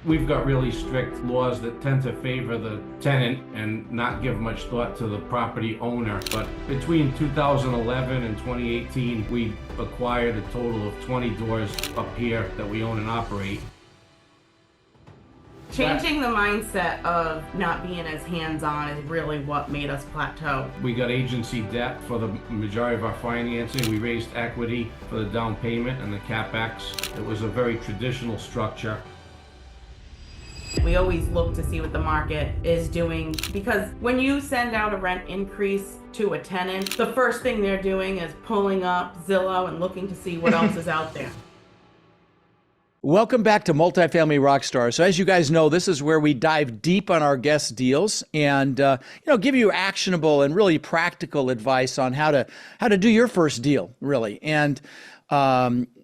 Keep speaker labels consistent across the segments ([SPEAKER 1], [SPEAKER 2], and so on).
[SPEAKER 1] We've got really strict laws that tend to favor the tenant and not give much thought to the property owner. But between 2011 and 2018, we acquired a total of 20 doors up here that we own and operate.
[SPEAKER 2] Changing the mindset of not being as hands-on is really what made us Plateau.
[SPEAKER 1] We got agency debt for the majority of our financing. We raised equity for the down payment and the CapEx. It was a very traditional structure.
[SPEAKER 2] We always look to see what the market is doing, because when you send out a rent increase to a tenant, the first thing they're doing is pulling up Zillow and looking to see what else is out there.
[SPEAKER 3] Welcome back to Multifamily Rockstars. So as you guys know, this is where we dive deep on our guest deals and give you actionable and really practical advice on how to do your first deal, really. And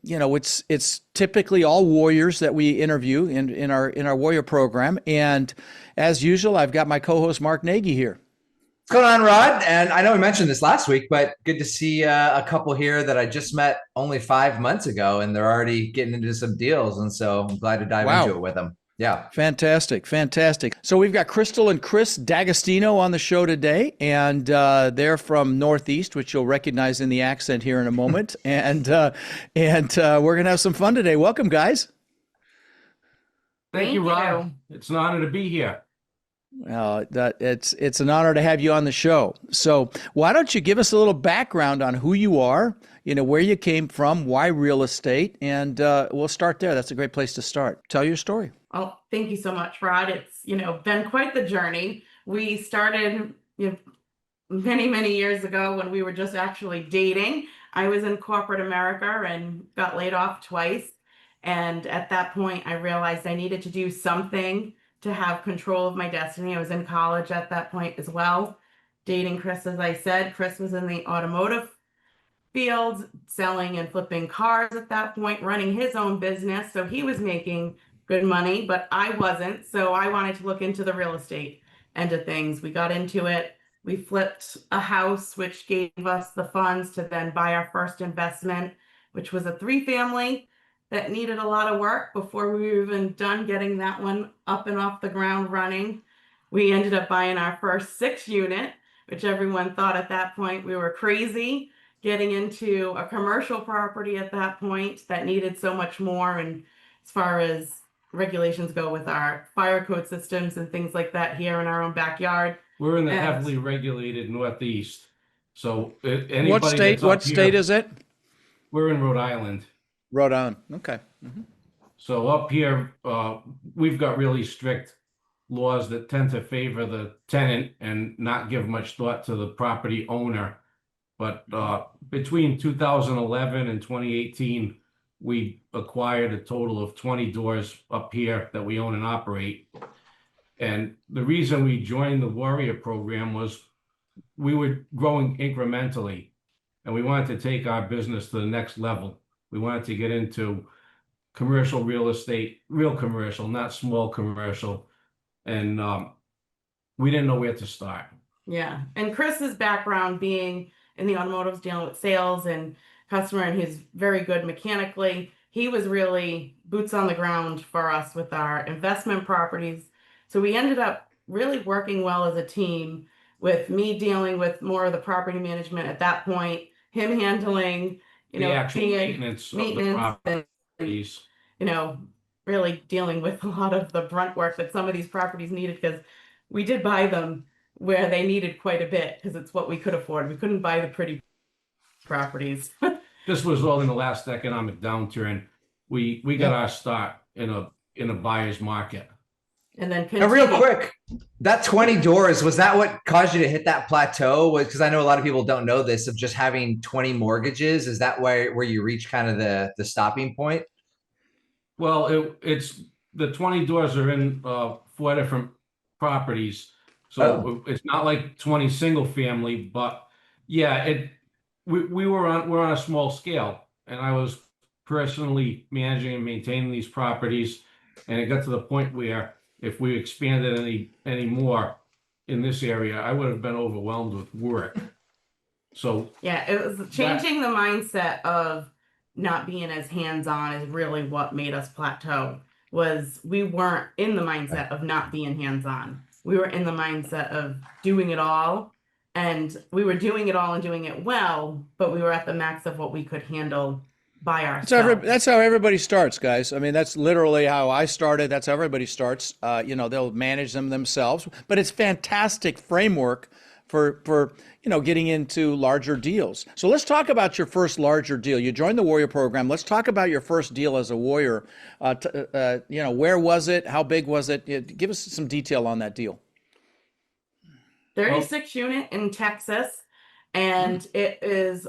[SPEAKER 3] it's typically all warriors that we interview in our warrior program. And as usual, I've got my co-host Mark Nagy here.
[SPEAKER 4] What's going on, Rod? And I know we mentioned this last week, but good to see a couple here that I just met only 5 months ago, and they're already getting into some deals. And so I'm glad to dive into it with them. Yeah.
[SPEAKER 3] Fantastic. So we've got Crystal and Chris D'Agostino on the show today, and they're from Northeast, which you'll recognize in the accent here in a moment. and we're going to have some fun today. Welcome, guys.
[SPEAKER 1] Thank you, Rod. It's an honor to be here.
[SPEAKER 3] It's an honor to have you on the show. So why don't you give us a little background on who you are, where you came from, why real estate, and we'll start there. That's a great place to start. Tell your story.
[SPEAKER 2] Oh, thank you so much, Rod. It's, been quite the journey. We started, many, many years ago when we were just actually dating. I was in corporate America and got laid off twice. And at that point, I realized I needed to do something to have control of my destiny. I was in college at that point as well. Dating Chris, as I said. Chris was in the automotive field, selling and flipping cars at that point, running his own business. So he was making good money, but I wasn't. So I wanted to look into the real estate end of things. We got into it. We flipped a house, which gave us the funds to then buy our first investment, which was a 3-family that needed a lot of work before we were even done getting that one up and off the ground running. We ended up buying our first 6-unit, which everyone thought at that point we were crazy, getting into a commercial property at that point that needed so much more. And as far as regulations go with our fire code systems and things like that here in our own backyard.
[SPEAKER 1] We're in the heavily regulated Northeast. So anybody
[SPEAKER 3] What state is it?
[SPEAKER 1] We're in Rhode Island.
[SPEAKER 3] Rhode Island. Okay. Mm-hmm.
[SPEAKER 1] So up here, we've got really strict laws that tend to favor the tenant and not give much thought to the property owner. But between 2011 and 2018, we acquired a total of 20 doors up here that we own and operate. And the reason we joined the Warrior program was we were growing incrementally, and we wanted to take our business to the next level. We wanted to get into commercial real estate, real commercial, not small commercial. And we didn't know where to start.
[SPEAKER 2] Yeah. And Chris's background being in the automotives, dealing with sales and customer, and he's very good mechanically. He was really boots on the ground for us with our investment properties. So we ended up really working well as a team, with me dealing with more of the property management at that point, him handling
[SPEAKER 1] the actual maintenance of the properties.
[SPEAKER 2] Really dealing with a lot of the brunt work that some of these properties needed, because we did buy them where they needed quite a bit, because it's what we could afford. We couldn't buy the pretty properties.
[SPEAKER 1] This was all in the last economic downturn. We got our start in a buyer's market.
[SPEAKER 2] And then
[SPEAKER 4] real quick, that 20 doors, was that what caused you to hit that plateau? Because I know a lot of people don't know this, of just having 20 mortgages. Is that where you reach kind of the stopping point?
[SPEAKER 1] Well, it's the 20 doors are in 4 different properties. So It's not like 20 single family, but yeah, we're on a small scale, and I was personally managing and maintaining these properties. And it got to the point where if we expanded any more in this area, I would have been overwhelmed with work. So
[SPEAKER 2] yeah, it was changing the mindset of not being as hands-on is really what made us Plateau. was we weren't in the mindset of not being hands-on. We were in the mindset of doing it all, and we were doing it all and doing it well, but we were at the max of what we could handle by ourselves.
[SPEAKER 3] That's how everybody starts, guys. I mean, that's literally how I started. That's how everybody starts. They'll manage them themselves, but it's fantastic framework for getting into larger deals. So let's talk about your first larger deal. You joined the Warrior program. Let's talk about your first deal as a Warrior. Where was it? How big was it? Give us some detail on that deal.
[SPEAKER 2] 36 unit in Texas, and it is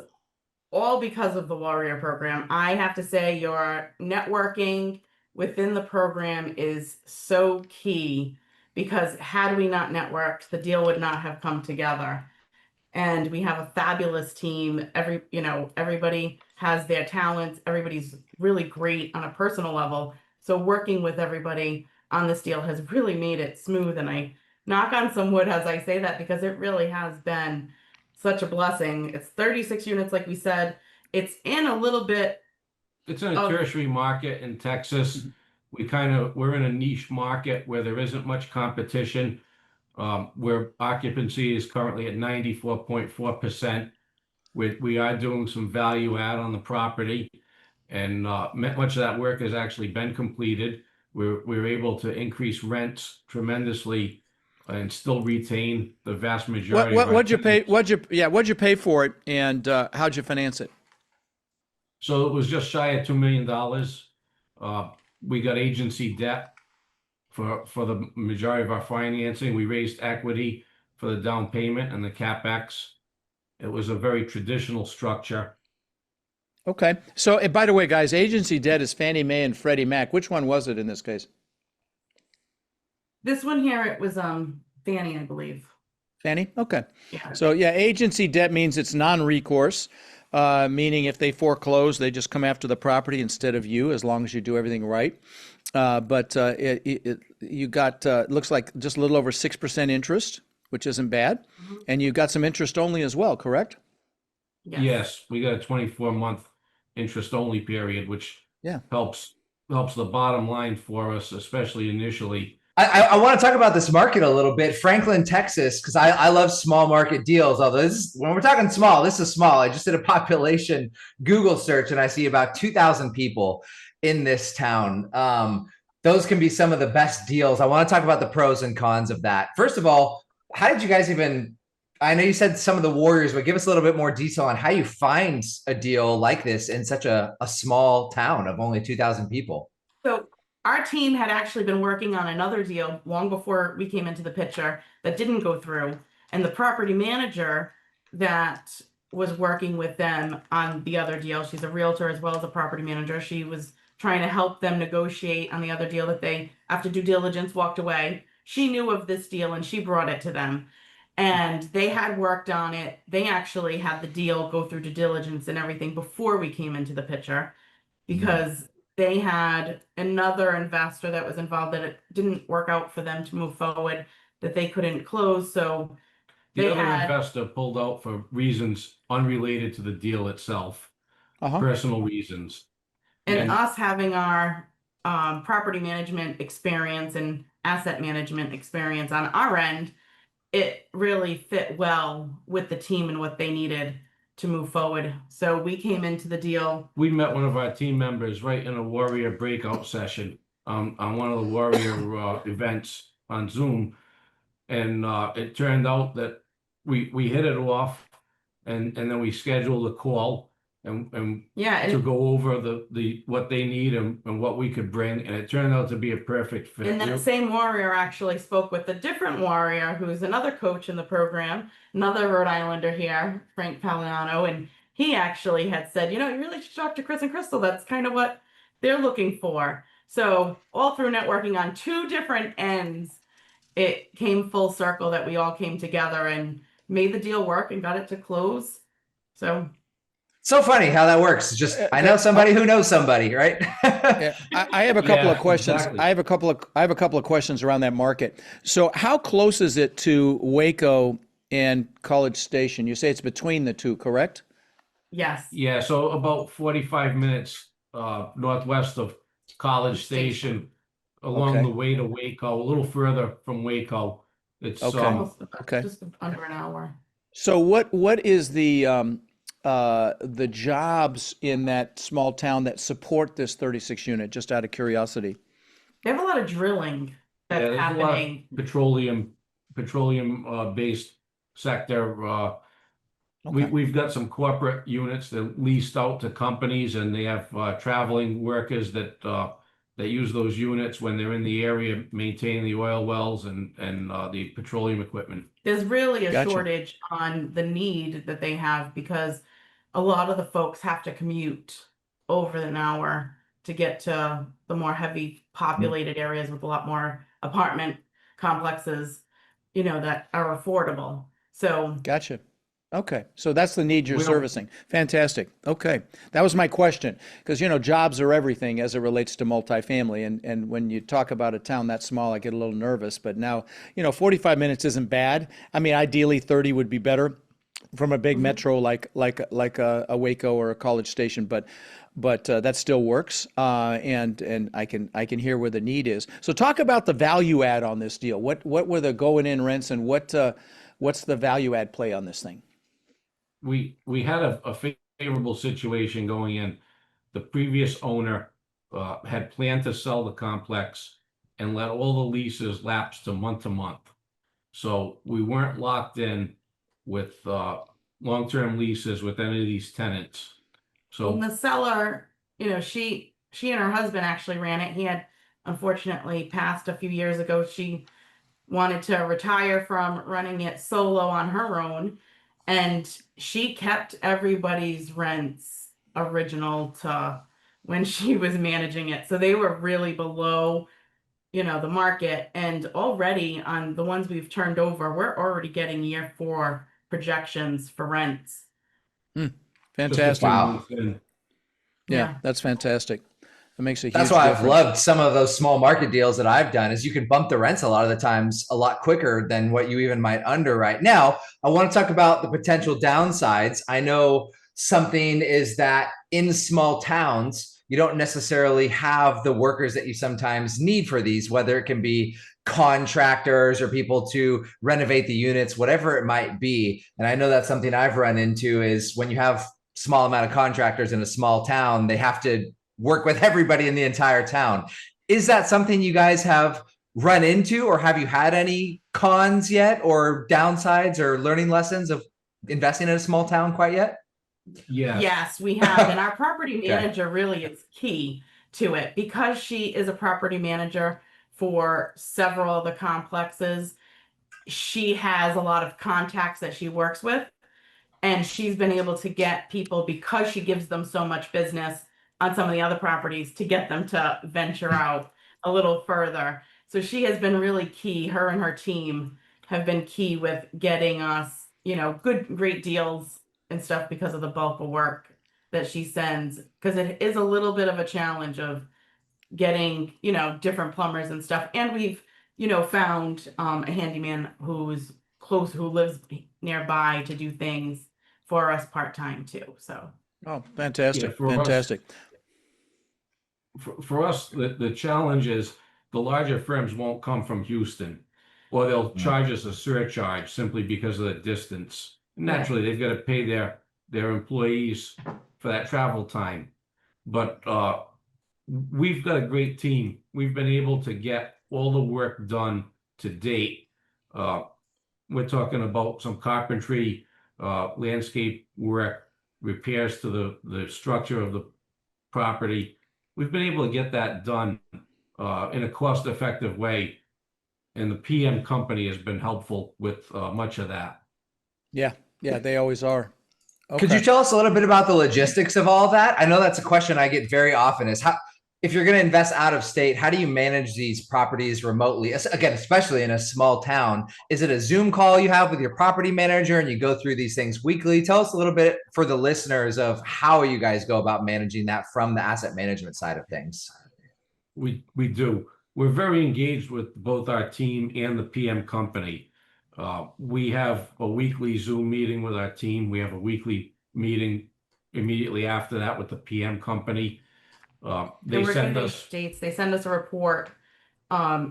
[SPEAKER 2] all because of the Warrior program. I have to say, your networking within the program is so key, because had we not networked, the deal would not have come together. And we have a fabulous team. Everybody has their talents. Everybody's really great on a personal level. So working with everybody on this deal has really made it smooth. And I knock on some wood as I say that, because it really has been such a blessing. It's 36 units, like we said. It's in a little bit.
[SPEAKER 1] It's in a tertiary market in Texas. We're in a niche market where there isn't much competition, where occupancy is currently at 94.4%. We are doing some value add on the property, and much of that work has actually been completed. We're able to increase rents tremendously and still retain the vast majority.
[SPEAKER 3] What'd you pay? What'd you pay for it, and how'd you finance it?
[SPEAKER 1] So it was just shy of $2 million. We got agency debt for the majority of our financing. We raised equity for the down payment and the CapEx. It was a very traditional structure.
[SPEAKER 3] Okay. So, and by the way, guys, agency debt is Fannie Mae and Freddie Mac. Which one was it in this case?
[SPEAKER 2] This one here, it was Fannie, I believe.
[SPEAKER 3] Fannie? Okay.
[SPEAKER 2] Yeah.
[SPEAKER 3] So yeah, agency debt means it's non-recourse, meaning if they foreclose, they just come after the property instead of you, as long as you do everything right. But you got, looks like just a little over 6% interest, which isn't bad.
[SPEAKER 2] Mm-hmm.
[SPEAKER 3] And you got some interest only as well, correct?
[SPEAKER 1] Yes, we got a 24-month interest only period, which helps the bottom line for us, especially initially.
[SPEAKER 4] I want to talk about this market a little bit, Franklin, Texas, because I love small market deals. Although when we're talking small, this is small. I just did a population Google search and I see about 2,000 people in this town. Those can be some of the best deals. I want to talk about the pros and cons of that. First of all, how did you guys even? I know you said some of the Warriors, but give us a little bit more detail on how you find a deal like this in such a small town of only 2,000 people.
[SPEAKER 2] So our team had actually been working on another deal long before we came into the picture that didn't go through. And the property manager that was working with them on the other deal, she's a realtor as well as a property manager. She was trying to help them negotiate on the other deal that they, after due diligence, walked away. She knew of this deal and she brought it to them. And they had worked on it. They actually had the deal go through due diligence and everything before we came into the picture, because they had another investor that was involved that it didn't work out for them to move forward, that they couldn't close. So
[SPEAKER 1] the other investor pulled out for reasons unrelated to the deal itself, personal reasons.
[SPEAKER 2] And us having our property management experience and asset management experience on our end, it really fit well with the team and what they needed to move forward. So we came into the deal.
[SPEAKER 1] We met one of our team members right in a Warrior breakout session on one of the Warrior events on Zoom. And it turned out that we hit it off, and then we scheduled a call and to go over the what they need and what we could bring. And it turned out to be a perfect fit.
[SPEAKER 2] And that same Warrior actually spoke with a different Warrior who's another coach in the program, another Rhode Islander here, Frank Paliano. And he actually had said, you really should talk to Chris and Crystal. That's kind of what they're looking for. So all through networking on two different ends, it came full circle that we all came together and made the deal work and got it to close. So
[SPEAKER 4] funny how that works. Just I know somebody who knows somebody, right?
[SPEAKER 3] I have a couple of questions.
[SPEAKER 1] Exactly.
[SPEAKER 3] I have a couple of questions around that market. So how close is it to Waco and College Station? You say it's between the two, correct?
[SPEAKER 2] yes.
[SPEAKER 1] Yeah, so about 45 minutes northwest of College Station. along
[SPEAKER 3] Okay.
[SPEAKER 1] the way to Waco, a little further from Waco. It's
[SPEAKER 3] Okay.
[SPEAKER 2] Almost
[SPEAKER 3] Okay.
[SPEAKER 2] just under an hour.
[SPEAKER 3] So what is the jobs in that small town that support this 36 unit, just out of curiosity?
[SPEAKER 2] They have a lot of drilling
[SPEAKER 1] Yeah,
[SPEAKER 2] that's
[SPEAKER 1] there's a lot of
[SPEAKER 2] happening.
[SPEAKER 1] petroleum based sector.
[SPEAKER 3] Okay.
[SPEAKER 1] We've got some corporate units that leased out to companies, and they have traveling workers that use those units when they're in the area maintaining the oil wells and the petroleum equipment.
[SPEAKER 2] There's really a
[SPEAKER 3] Gotcha.
[SPEAKER 2] shortage on the need that they have because a lot of the folks have to commute over an hour to get to the more heavy populated areas with a lot more apartment complexes, that are affordable. So
[SPEAKER 3] Gotcha. Okay. So that's the need you're
[SPEAKER 1] We don't-
[SPEAKER 3] servicing. Fantastic. Okay. That was my question because, jobs are everything as it relates to multifamily. And when you talk about a town that small, I get a little nervous. But now, 45 minutes isn't bad. I mean, ideally 30 would be better from a big metro like a Waco or a College Station, but that still works, and I can hear where the need is. So talk about the value add on this deal. What were the going in rents, and what's the value add play on this thing?
[SPEAKER 1] We had a favorable situation going in. The previous owner had planned to sell the complex and let all the leases lapse to month. So we weren't locked in with long-term leases with any of these tenants.
[SPEAKER 2] and
[SPEAKER 1] So
[SPEAKER 2] the seller, she and her husband actually ran it. He had unfortunately passed a few years ago. She wanted to retire from running it solo on her own, and she kept everybody's rents original to when she was managing it. So they were really below, the market. And already on the ones we've turned over, we're already getting year 4 projections for rents.
[SPEAKER 3] Hmm.
[SPEAKER 1] just a
[SPEAKER 3] Fantastic.
[SPEAKER 1] few
[SPEAKER 4] Wow.
[SPEAKER 1] months in.
[SPEAKER 3] Yeah, that's fantastic. That makes a
[SPEAKER 4] That's
[SPEAKER 3] huge
[SPEAKER 4] why I've
[SPEAKER 3] difference.
[SPEAKER 4] loved some of those small market deals that I've done is you can bump the rents a lot of the times a lot quicker than what you even might underwrite. Now, I want to talk about the potential downsides. I know something is that in small towns, you don't necessarily have the workers that you sometimes need for these, whether it can be contractors or people to renovate the units, whatever it might be. And I know that's something I've run into is when you have small amount of contractors in a small town, they have to work with everybody in the entire town. Is that something you guys have run into, or have you had any cons yet, or downsides or learning lessons of investing in a small town quite yet?
[SPEAKER 2] Yes, we have. And our property
[SPEAKER 4] Okay.
[SPEAKER 2] manager really is key to it because she is a property manager for several of the complexes. She has a lot of contacts that she works with, and she's been able to get people because she gives them so much business on some of the other properties to get them to venture out a little further. So she has been really key. Her and her team have been key with getting us, great deals and stuff because of the bulk of work that she sends. Because it is a little bit of a challenge of getting, different plumbers and stuff. And we've, found a handyman who's close, who lives nearby to do things for us part-time too. So
[SPEAKER 3] Oh,
[SPEAKER 1] Yeah,
[SPEAKER 3] fantastic.
[SPEAKER 1] for us,
[SPEAKER 3] Fantastic.
[SPEAKER 1] for us, the challenge is the larger firms won't come from Houston, or they'll charge us a surcharge simply because of the distance. Naturally, they've got to pay their employees for that travel time. But we've got a great team. We've been able to get all the work done to date. We're talking about some carpentry, landscape work, repairs to the structure of the property. We've been able to get that done in a cost-effective way, and the PM company has been helpful with much of that.
[SPEAKER 3] Yeah, yeah, they always are.
[SPEAKER 4] Could you
[SPEAKER 3] Okay.
[SPEAKER 4] tell us a little bit about the logistics of all that? I know that's a question I get very often is how, if you're going to invest out of state, how do you manage these properties remotely? Again, especially in a small town, is it a Zoom call you have with your property manager and you go through these things weekly? Tell us a little bit for the listeners of how you guys go about managing that from the asset management side of things.
[SPEAKER 1] We do. We're very engaged with both our team and the PM company. We have a weekly Zoom meeting with our team. We have a weekly meeting immediately after that with the PM company. They
[SPEAKER 2] and we're
[SPEAKER 1] send
[SPEAKER 2] giving
[SPEAKER 1] us,
[SPEAKER 2] dates. They send us a report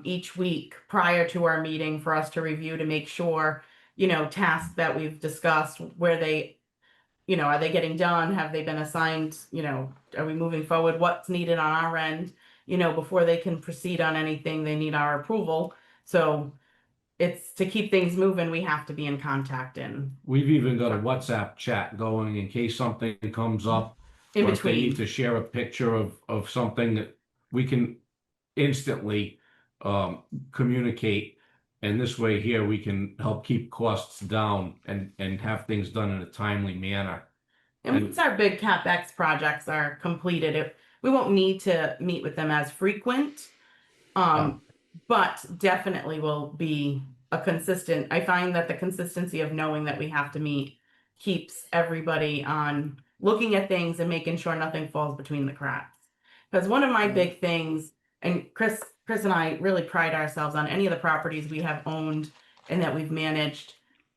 [SPEAKER 2] each week prior to our meeting for us to review to make sure, tasks that we've discussed, where they, are they getting done? Have they been assigned? Are we moving forward? What's needed on our end? Before they can proceed on anything, they need our approval. So it's to keep things moving, we have to be in contact
[SPEAKER 1] We've even got a WhatsApp chat going in case something comes up.
[SPEAKER 2] in
[SPEAKER 1] Or if they need
[SPEAKER 2] between.
[SPEAKER 1] to share a picture of something that we can instantly communicate. And this way here, we can help keep costs down and have things done in a timely manner.
[SPEAKER 2] And once our big CapEx projects are completed, we won't need to meet with them as frequent. But definitely will be a consistent. I find that the consistency of knowing that we have to meet keeps everybody on looking at things and making sure nothing falls between the cracks. Because one of my big things, and Chris and I really pride ourselves on any of the properties we have owned and that we've managed.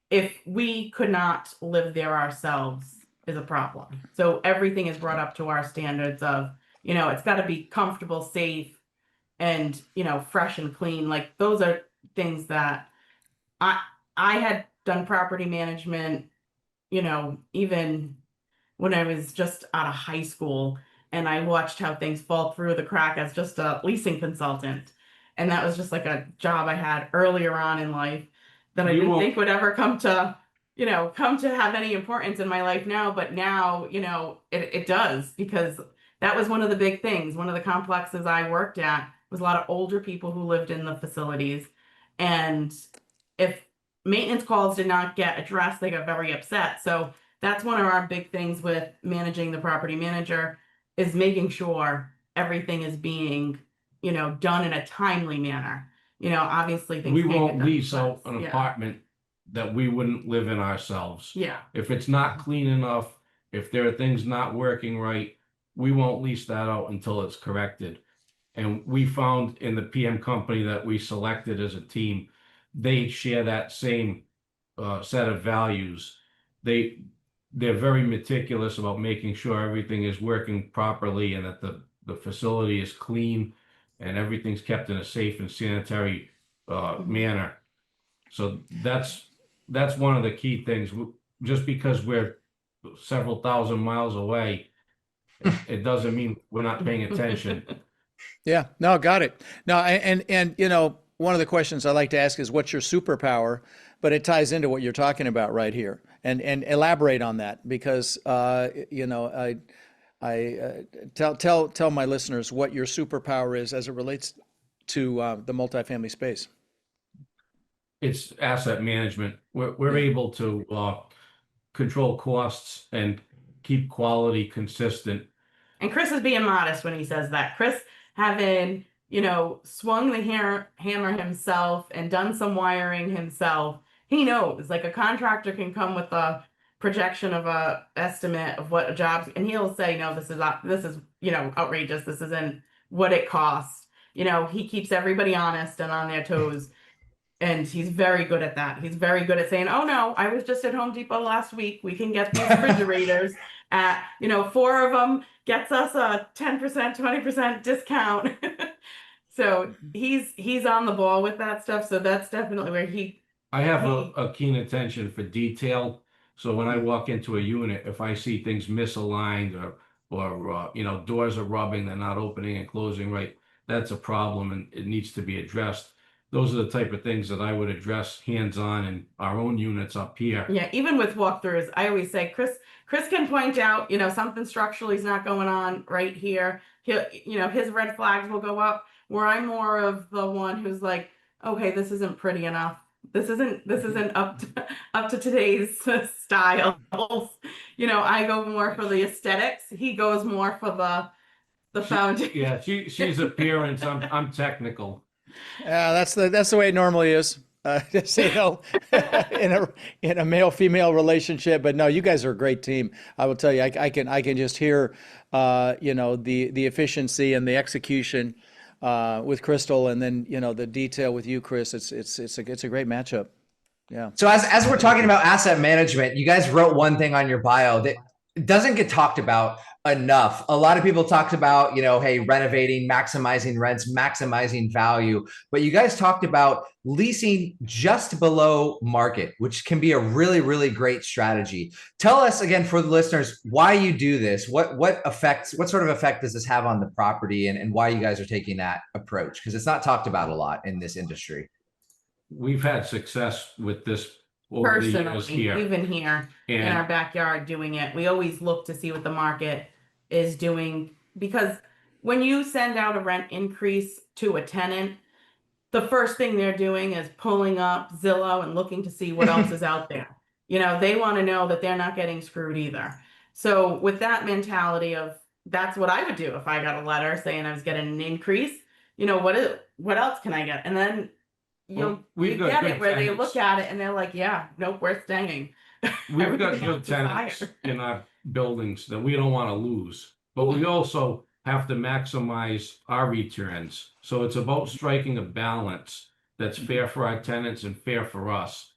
[SPEAKER 2] If we could not live there ourselves, is a problem. So everything is brought up to our standards of, it's got to be comfortable, safe, and fresh and clean. Like those are things that I had done property management, even when I was just out of high school, and I watched how things fall through the crack as just a leasing consultant. And that was just like a job I had earlier on in life that I didn't think would ever come to have any importance in my life now. But now, it does, because that was one of the big things. One of the complexes I worked at was a lot of older people who lived in the facilities. And if maintenance calls did not get addressed, they got very upset. So that's one of our big things with managing the property manager, is making sure everything is being, done in a timely manner. Obviously things
[SPEAKER 1] We
[SPEAKER 2] can't
[SPEAKER 1] won't
[SPEAKER 2] get done
[SPEAKER 1] lease out
[SPEAKER 2] fast.
[SPEAKER 1] an
[SPEAKER 2] Yeah.
[SPEAKER 1] apartment that we wouldn't live in ourselves.
[SPEAKER 2] Yeah.
[SPEAKER 1] If it's not clean enough, if there are things not working right, we won't lease that out until it's corrected. And we found in the PM company that we selected as a team, they share that same set of values. They're very meticulous about making sure everything is working properly and that the facility is clean and everything's kept in a safe and sanitary manner. So that's one of the key things. Just because we're several thousand miles away, it doesn't mean we're not paying attention.
[SPEAKER 3] Yeah, no, got it. No, and one of the questions I like to ask is, what's your superpower? But it ties into what you're talking about right here, and elaborate on that, because I tell my listeners what your superpower is as it relates to the multifamily space.
[SPEAKER 1] It's asset management. We're able to control costs and keep quality consistent.
[SPEAKER 2] And Chris is being modest when he says that. Chris, having, swung the hammer himself and done some wiring himself, he knows, like, a contractor can come with a projection of a estimate of what a job, and he'll say, no, this is outrageous. This isn't what it costs. He keeps everybody honest and on their toes. And he's very good at that. He's very good at saying, oh no, I was just at Home Depot last week. We can get these refrigerators at, 4 of them gets us a 10%, 20% discount. So he's on the ball with that stuff. So that's definitely where
[SPEAKER 1] I have a keen attention for detail. So when I walk into a unit, if I see things misaligned or doors are rubbing, they're not opening and closing right, that's a problem and it needs to be addressed. Those are the type of things that I would address hands-on in our own units up here.
[SPEAKER 2] Yeah, even with walkthroughs, I always say Chris can point out, something structurally is not going on right here. His red flags will go up, where I'm more of the one who's like, okay, this isn't pretty enough. This isn't up to today's styles. I go more for the aesthetics. He goes more for the foundation.
[SPEAKER 1] Yeah, she's appearance. I'm technical.
[SPEAKER 3] Yeah, that's the way it normally is. Just, in a male-female relationship. But no, you guys are a great team. I will tell you, I can just hear, the efficiency and the execution with Crystal, and then the detail with you, Chris. It's a great matchup. Yeah.
[SPEAKER 4] So as we're talking about asset management, you guys wrote one thing on your bio that doesn't get talked about enough. A lot of people talked about, hey, renovating, maximizing rents, maximizing value. But you guys talked about leasing just below market, which can be a really, really great strategy. Tell us again for the listeners why you do this. What sort of effect does this have on the property, and why you guys are taking that approach? Because it's not talked about a lot in this industry.
[SPEAKER 1] We've had success with this over the years
[SPEAKER 2] Personally,
[SPEAKER 1] here.
[SPEAKER 2] even here in
[SPEAKER 1] And
[SPEAKER 2] our backyard doing it, we always look to see what the market is doing, because when you send out a rent increase to a tenant, the first thing they're doing is pulling up Zillow and looking to see what else is out there. They want to know that they're not getting screwed either. So with that mentality of, that's what I would do if I got a letter saying I was getting an increase. What else can I get? And then you get it where they look at it and they're like, yeah, nope, we're staying.
[SPEAKER 1] We've got good tenants in our buildings that we don't want to lose, but we also have to maximize our returns. So it's about striking a balance that's fair for our tenants and fair for us.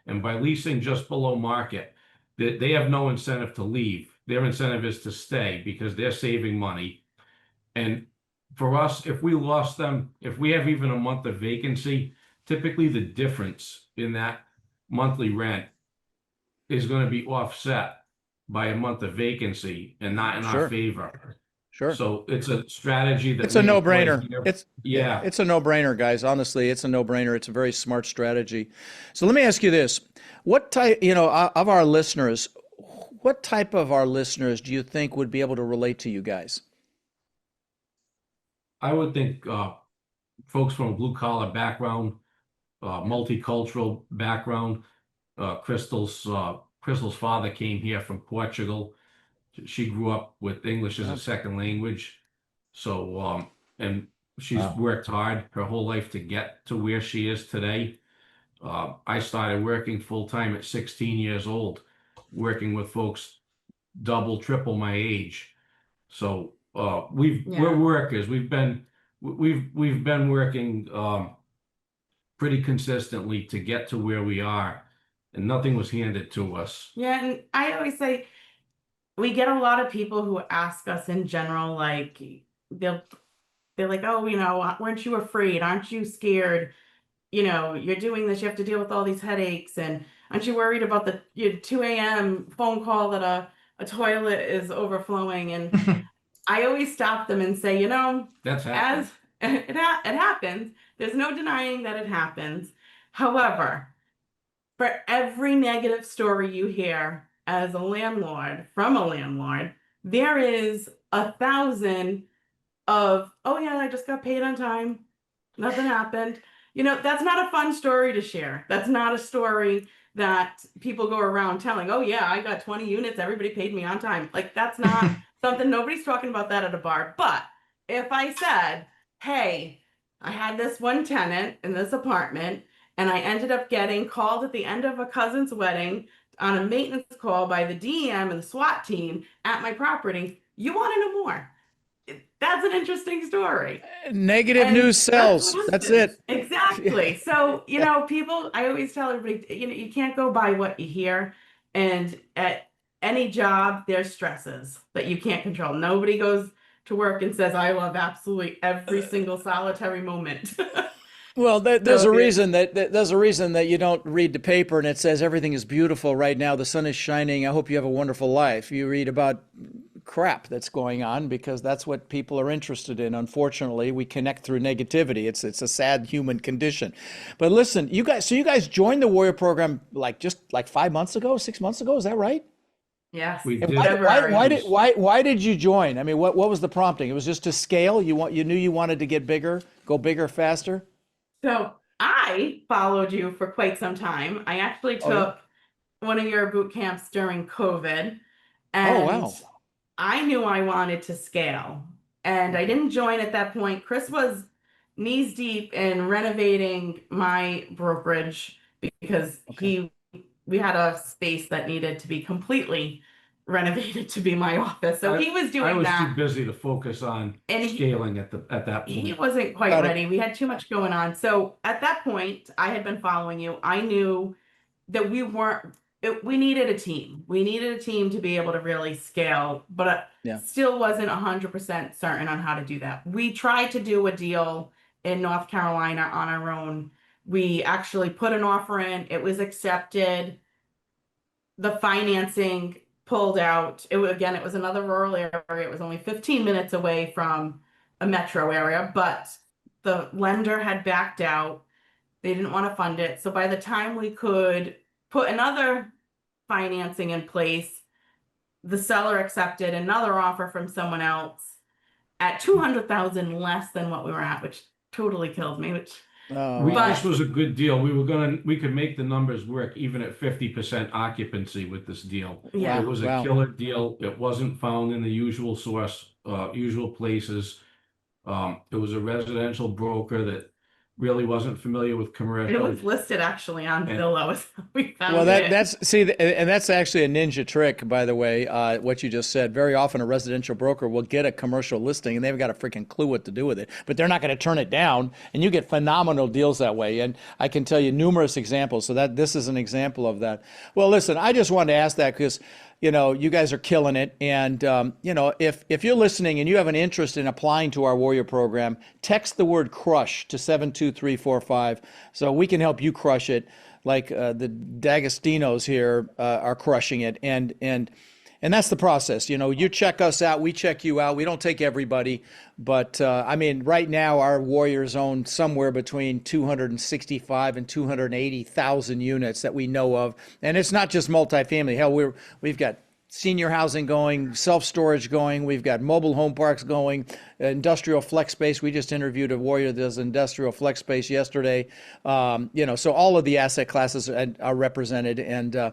[SPEAKER 1] And by leasing just below market, they have no incentive to leave. Their incentive is to stay because they're saving money. And for us, if we lost them, if we have even a month of vacancy, typically the difference in that monthly rent is going to be offset by a month of vacancy and not in our favor.
[SPEAKER 3] Sure.
[SPEAKER 1] So it's a strategy that
[SPEAKER 3] it's a no-brainer. It's a no-brainer, guys. Honestly, it's a no-brainer. It's a very smart strategy. So let me ask you this: what type, of our listeners, what type of our listeners do you think would be able to relate to you guys?
[SPEAKER 1] I would think folks from a blue-collar background, multicultural background. Crystal's father came here from Portugal. She grew up with English as a second language. So, and she's worked hard her whole life to get to where she is today. I started working full-time at 16 years old, working with folks double, triple my age. So we're workers. We've been working pretty consistently to get to where we are, and nothing was handed to us.
[SPEAKER 2] Yeah, and I always say we get a lot of people who ask us in general, like they're like, oh, weren't you afraid? Aren't you scared? You're doing this, you have to deal with all these headaches, and aren't you worried about the 2 a.m. phone call that a toilet is overflowing? And I always stop them and say,
[SPEAKER 1] That's happened.
[SPEAKER 2] as it happens, there's no denying that it happens. However, for every negative story you hear as a landlord from a landlord, there is 1,000 of, oh yeah, I just got paid on time, nothing happened. That's not a fun story to share. That's not a story that people go around telling, oh yeah, I got 20 units, everybody paid me on time. Like, that's not something, nobody's talking about that at a bar. But if I said, hey, I had this one tenant in this apartment, and I ended up getting called at the end of a cousin's wedding on a maintenance call by the DM and the SWAT team at my property, you want to know more? That's an interesting story.
[SPEAKER 3] Negative news sells. That's it.
[SPEAKER 2] Exactly. So, people, I always tell everybody, you can't go by what you hear. And at any job, there's stresses that you can't control. Nobody goes to work and says, I love absolutely every single solitary moment.
[SPEAKER 3] Well, there's a reason that you don't read the paper and it says everything is beautiful right now. The sun is shining. I hope you have a wonderful life. You read about crap that's going on because that's what people are interested in. Unfortunately, we connect through negativity. It's a sad human condition. But listen, you guys joined the Warrior program just 5 months ago, 6 months ago. Is that right?
[SPEAKER 2] Yes.
[SPEAKER 1] We did.
[SPEAKER 3] Why did you join? I mean, what was the prompting? It was just to scale. You knew you wanted to get bigger, go bigger, faster.
[SPEAKER 2] So I followed you for quite some time. I actually took one of your boot camps during COVID, and I knew I wanted to scale, and I didn't join at that point. Chris was knees deep in renovating my brokerage because we had a space that needed to be completely renovated to be my office. So he was doing that.
[SPEAKER 1] I was too busy to focus on scaling at that point.
[SPEAKER 2] He wasn't quite ready. We had too much going on. So at that point, I had been following you. I knew that we needed a team. We needed a team to be able to really scale, but
[SPEAKER 3] Yeah.
[SPEAKER 2] still wasn't 100% certain on how to do that. We tried to do a deal in North Carolina on our own. We actually put an offer in, it was accepted. The financing pulled out. It was another rural area. It was only 15 minutes away from a metro area, but the lender had backed out. They didn't want to fund it. So by the time we could put another financing in place, the seller accepted another offer from someone else at 200,000 less than what we were at, which totally killed me. Which
[SPEAKER 1] This was a good deal. We could make the numbers work even at 50% occupancy with this deal.
[SPEAKER 2] Yeah.
[SPEAKER 1] It was a killer deal. It wasn't found in the usual usual places. It was a residential broker that really wasn't familiar with
[SPEAKER 2] it
[SPEAKER 1] commercial.
[SPEAKER 2] was listed actually on Zillow. We found
[SPEAKER 3] Well,
[SPEAKER 2] it.
[SPEAKER 3] and that's actually a ninja trick, by the way, what you just said. Very often a residential broker will get a commercial listing and they've got a freaking clue what to do with it, but they're not going to turn it down, and you get phenomenal deals that way. And I can tell you numerous examples. So that this is an example of that. Well, listen, I just wanted to ask that because, you know, you guys are killing it. And, you know, if you're listening and you have an interest in applying to our Warrior program, text the word crush to 72345 so we can help you crush it like the D'Agostino's here are crushing it. And that's the process. You know, you check us out, we check you out. We don't take everybody. But, I mean, right now our Warriors own somewhere between 265 and 280,000 units that we know of. And it's not just multifamily. Hell, we've got senior housing going, self-storage going. We've got mobile home parks going, industrial flex space. We just interviewed a Warrior that does industrial flex space yesterday. You know, so all of the asset classes are represented. And,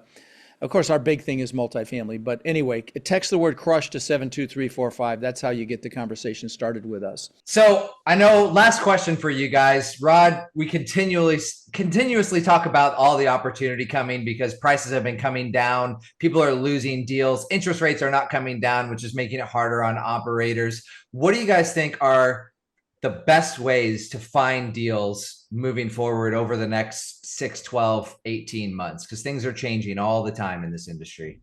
[SPEAKER 3] of course, our big thing is multifamily. But anyway, text the word crush to 72345. That's how you get the conversation started with us.
[SPEAKER 4] So I know, last question for you guys. Rod, we continuously talk about all the opportunity coming because prices have been coming down. People are losing deals. Interest rates are not coming down, which is making it harder on operators. What do you guys think are the best ways to find deals moving forward over the next 6, 12, 18 months? Because things are changing all the time in this industry.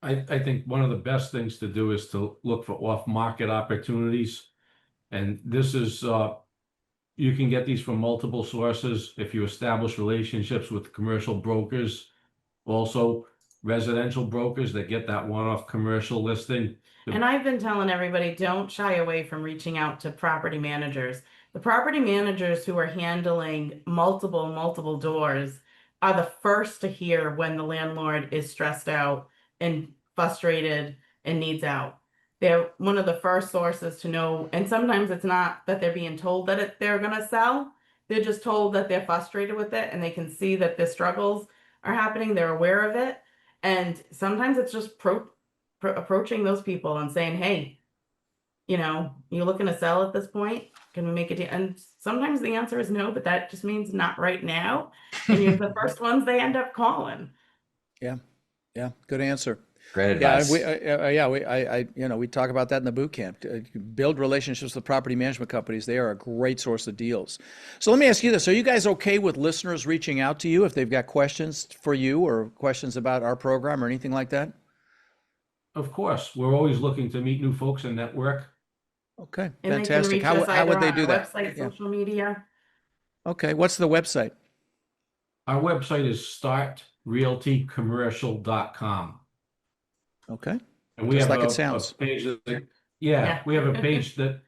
[SPEAKER 1] I think one of the best things to do is to look for off-market opportunities. And this is, you can get these from multiple sources if you establish relationships with commercial brokers. Also, residential brokers that get that one-off commercial listing.
[SPEAKER 2] And I've been telling everybody, don't shy away from reaching out to property managers. The property managers who are handling multiple doors are the first to hear when the landlord is stressed out and frustrated and needs out. They're one of the first sources to know. And sometimes it's not that they're being told that they're going to sell. They're just told that they're frustrated with it and they can see that their struggles are happening. They're aware of it. And sometimes it's just approaching those people and saying, hey, you know, you looking to sell at this point? Can we make a deal? And sometimes the answer is no, but that just means not right now. And you're the first ones they end up calling.
[SPEAKER 3] Yeah. Good answer.
[SPEAKER 4] Great advice.
[SPEAKER 3] We talk about that in the boot camp. Build relationships with property management companies. They are a great source of deals. So let me ask you this. Are you guys okay with listeners reaching out to you if they've got questions for you or questions about our program or anything like that?
[SPEAKER 1] Of course, we're always looking to meet new folks and network.
[SPEAKER 3] Okay,
[SPEAKER 2] And
[SPEAKER 3] fantastic.
[SPEAKER 2] They can reach us
[SPEAKER 3] How would
[SPEAKER 2] either
[SPEAKER 3] they do
[SPEAKER 2] on our
[SPEAKER 3] that?
[SPEAKER 2] website, social media.
[SPEAKER 3] Okay, what's the website?
[SPEAKER 1] Our website is startrealtycommercial.com.
[SPEAKER 3] Okay.
[SPEAKER 1] And we
[SPEAKER 3] Just
[SPEAKER 1] have
[SPEAKER 3] like
[SPEAKER 1] a
[SPEAKER 3] it sounds.
[SPEAKER 1] page
[SPEAKER 2] Yeah.
[SPEAKER 1] we have a page that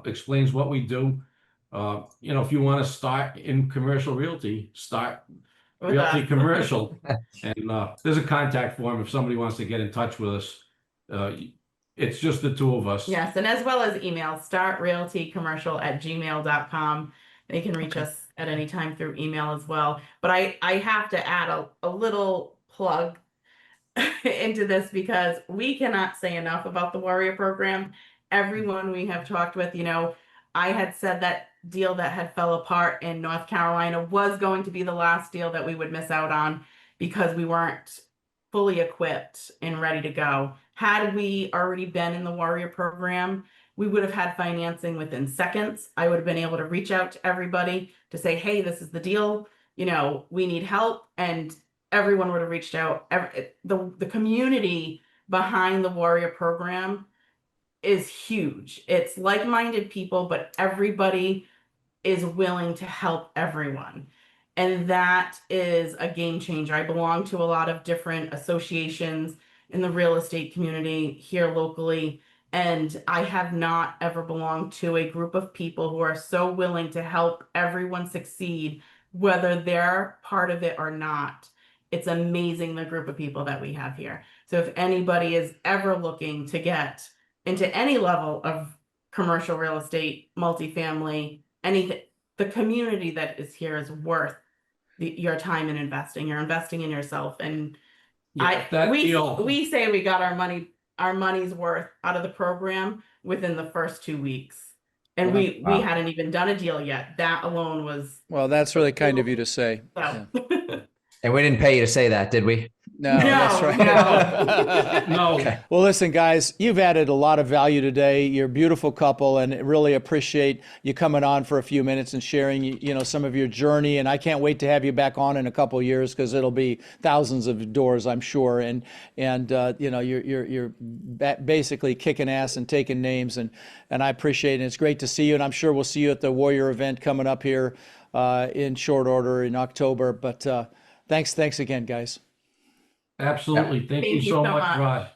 [SPEAKER 1] explains what we do. You know, if you want to start in commercial realty, start
[SPEAKER 2] With
[SPEAKER 1] Realty
[SPEAKER 2] us.
[SPEAKER 1] Commercial. And there's a contact form if somebody wants to get in touch with us. It's just the two of us.
[SPEAKER 2] Yes, and as well as email, startrealtycommercial@gmail.com. They can reach us at any time through email as well. But I have to add a little plug into this because we cannot say enough about the Warrior program. Everyone we have talked with, you know, I had said that deal that had fell apart in North Carolina was going to be the last deal that we would miss out on because we weren't fully equipped and ready to go. Had we already been in the Warrior program, we would have had financing within seconds. I would have been able to reach out to everybody to say, hey, this is the deal. we need help, and everyone would have reached out. The community behind the Warrior program is huge. It's like-minded people, but everybody is willing to help everyone. And that is a game changer. I belong to a lot of different associations in the real estate community here locally, and I have not ever belonged to a group of people who are so willing to help everyone succeed, whether they're part of it or not. It's amazing, the group of people that we have here. So if anybody is ever looking to get into any level of commercial real estate, multifamily, anything, the community that is here is worth your time in investing. You're investing in yourself, and we say we got our money's worth out of the program within the first 2 weeks, and we hadn't even done a deal yet. That alone was,
[SPEAKER 3] well, that's really kind of you to say.
[SPEAKER 2] so.
[SPEAKER 3] Yeah.
[SPEAKER 4] And we didn't pay you to say that, did we?
[SPEAKER 3] No, that's right.
[SPEAKER 1] No.
[SPEAKER 4] Okay.
[SPEAKER 3] Well, listen, guys, you've added a lot of value today. You're a beautiful couple, and really appreciate you coming on for a few minutes and sharing, some of your journey. And I can't wait to have you back on in a couple of years, because it'll be thousands of doors, I'm sure. And you're basically kicking ass and taking names, and I appreciate it. And it's great to see you, and I'm sure we'll see you at the Warrior event coming up here in short order in October. But thanks again, guys.
[SPEAKER 1] Absolutely. Thank you so much, Rod.